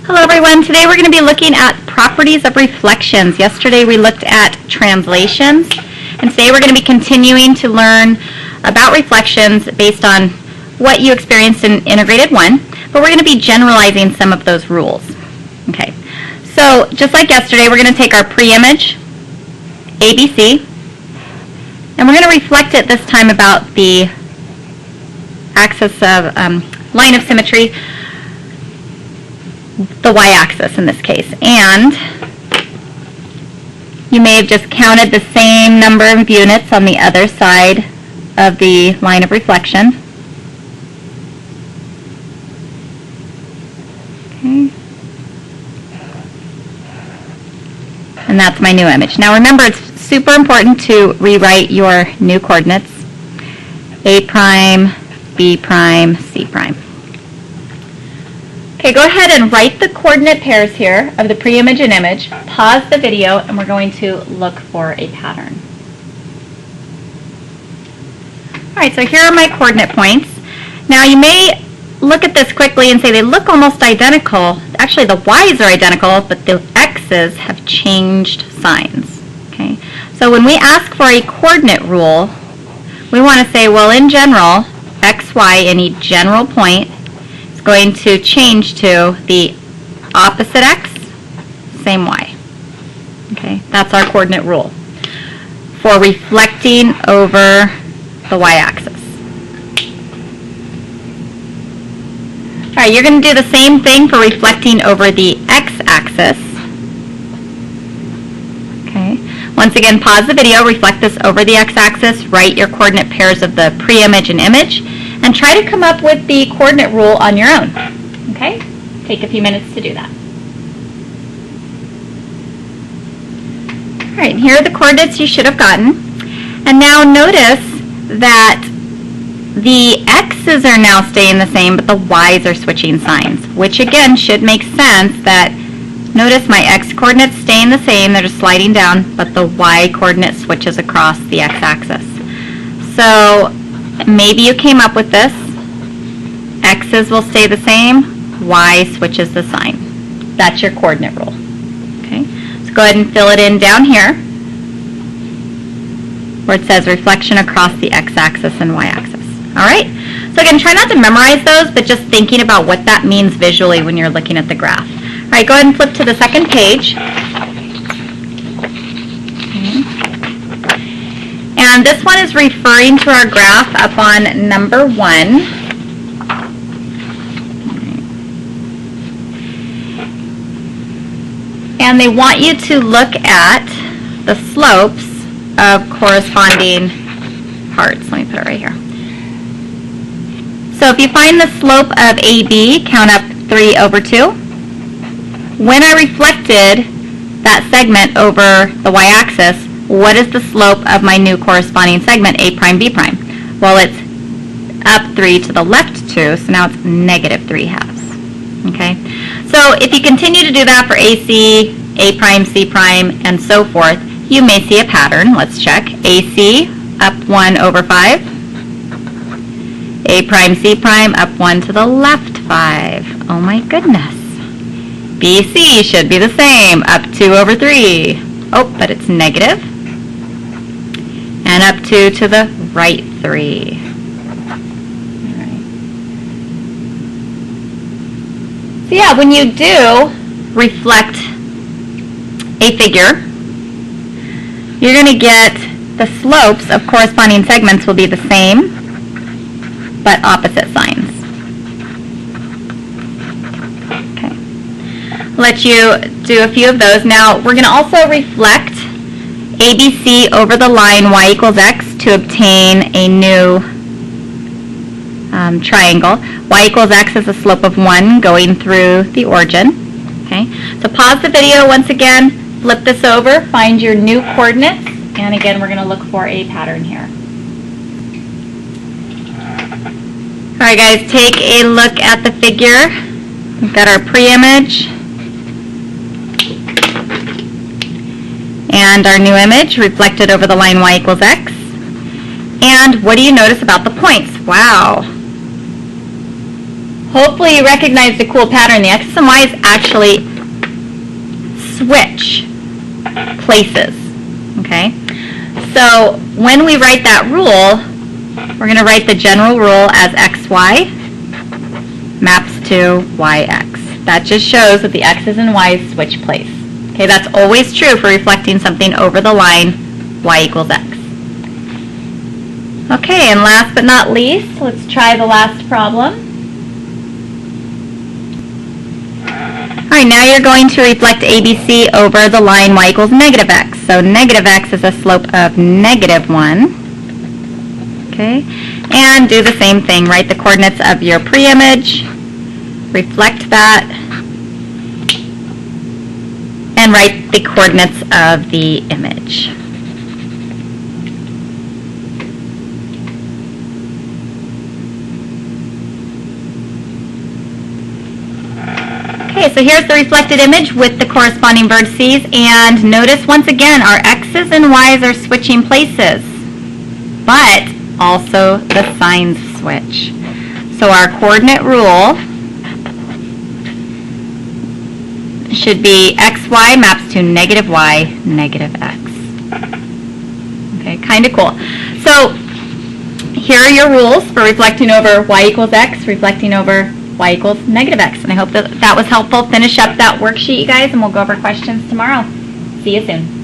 Hello everyone, today we're going to be looking at properties of reflections. Yesterday we looked at translations, and today we're going to be continuing to learn about reflections based on what you experienced in Integrated 1, but we're going to be generalizing some of those rules. Okay, so just like yesterday, we're going to take our pre-image, ABC, and we're going to reflect it this time about the axis of line of symmetry, the y-axis in this case, and you may have just counted the same number of units on the other side of the line of reflection. Okay. And that's my new image. Now remember, it's super important to rewrite your new coordinates, A prime, B prime, C prime. Okay, go ahead and write the coordinate pairs here of the pre-image and image. Pause the video, and we're going to look for a pattern. All right, so here are my coordinate points. Now, you may look at this quickly and say they look almost identical. Actually, the y's are identical, but the x's have changed signs. Okay, so when we ask for a coordinate rule, we want to say, well, in general, x, y, any general point going to change to the opposite x, same y. Okay, that's our coordinate rule for reflecting over the y-axis. All right, you're going to do the same thing for reflecting over the x-axis. Okay, once again, pause the video, reflect this over the x-axis, write your coordinate pairs of the pre-image and image, and try to come up with the coordinate rule on your own. Okay? Take a few minutes to do that. All right, here are the coordinates you should have gotten. And now notice that the x's are now staying the same, but the y's are switching signs, which again should make sense that notice my x coordinates staying the same, they're just sliding down, but the y coordinate switches across the x-axis. So maybe you came up with this. X's will stay the same, y switches the sign. That's your coordinate rule. Okay, so go ahead and fill it in down here where it says reflection across the x-axis and y-axis. All right, so again, try not to memorize those, but just thinking about what that means visually when you're looking at the graph. All right, go ahead and flip to the second page. And this one is referring to our graph up on number 1. And they want you to look at the slopes of corresponding parts. Let me put it right here. So if you find the slope of AB, count up 3 over 2. When I reflected that segment over the y-axis, what is the slope of my new corresponding segment, A prime, B prime? Well, it's up 3 to the left 2, so now it's negative 3/2. Okay? So if you continue to do that for AC, A prime, C prime, and so forth, you may see a pattern. Let's check. AC, up 1 over 5. A prime, C prime, up 1 to the left 5. Oh my goodness. BC should be the same, up 2 over 3. Oh, but it's negative. And up 2 to the right 3. All right. So yeah, when you do reflect a figure, you're going to get the slopes of corresponding segments will be the same, but opposite signs. Okay. Let you do a few of those. Now, we're going to also reflect ABC over the line y equals x to obtain a new triangle. Y equals x is a slope of 1 going through the origin. Okay, so pause the video once again, flip this over, find your new coordinates, and again we're going to look for a pattern here. Alright guys, take a look at the figure. We've got our pre-image and our new image reflected over the line y equals x. And what do you notice about the points? Wow. Hopefully you recognized a cool pattern. The x's and y's actually switch places, okay? So when we write that rule, we're going to write the general rule as xy maps to yx. That just shows that the x's and y's switch place. Okay, that's always true for reflecting something over the line y equals x. Okay, and last but not least, let's try the last problem. Alright, now you're going to reflect ABC over the line y equals negative x. So negative x is a slope of -1. Okay, and do the same thing. Write the coordinates of your pre-image, reflect that, and write the coordinates of the image. Okay, so here's the reflected image with the corresponding vertices, and notice once again our x's and y's are switching places, but also the signs switch. So our coordinate rule should be xy maps to -y, -x. Okay, kind of cool. So here are your rules for reflecting over y equals x, reflecting over y equals -x. And I hope that was helpful. Finish up that worksheet, you guys, and we'll go over questions tomorrow. See you soon.